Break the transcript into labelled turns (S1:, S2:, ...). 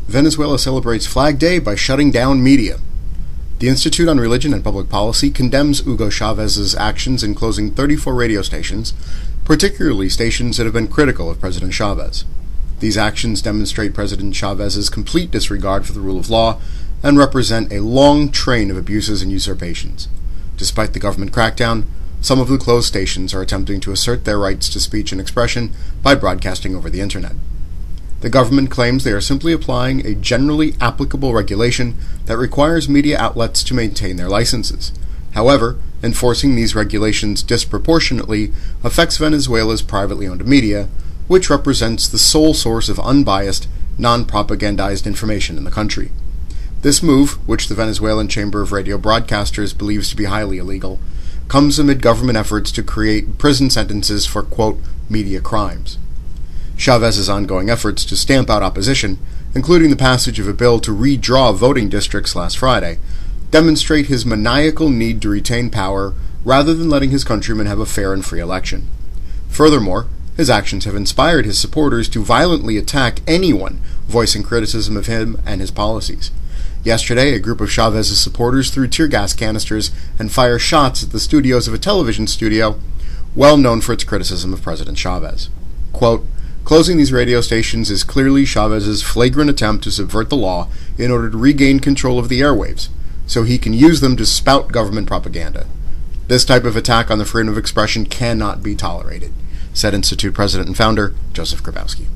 S1: Venezuela celebrates Flag Day by shutting down media. The Institute on Religion and Public Policy condemns Hugo Chávez's actions in closing 34 radio stations, particularly stations that have been critical of President Chávez. These actions demonstrate President Chávez's complete disregard for the rule of law and represent a long train of abuses and usurpations. Despite the government crackdown, some of the closed stations are attempting to assert their rights to speech and expression by broadcasting over the Internet. The government claims they are simply applying a generally applicable regulation that requires media outlets to maintain their licenses. However, enforcing these regulations disproportionately affects Venezuela's privately owned media, which represents the sole source of unbiased, non-propagandized information in the country. This move, which the Venezuelan Chamber of Radio Broadcasters believes to be highly illegal, comes amid government efforts to create prison sentences for, quote, media crimes. Chávez's ongoing efforts to stamp out opposition, including the passage of a bill to redraw voting districts last Friday, demonstrate his maniacal need to retain power rather than letting his countrymen have a fair and free election. Furthermore, his actions have inspired his supporters to violently attack anyone voicing criticism of him and his policies. Yesterday, a group of Chávez's supporters threw tear gas canisters and fired shots at the studios of a television studio well known for its criticism of President Chávez. Quote, "Closing these radio stations is clearly Chávez's flagrant attempt to subvert the law in order to regain control of the airwaves, so he can use them to spout government propaganda. This type of attack on the freedom of expression cannot be tolerated," said Institute President and founder Joseph Grabowski.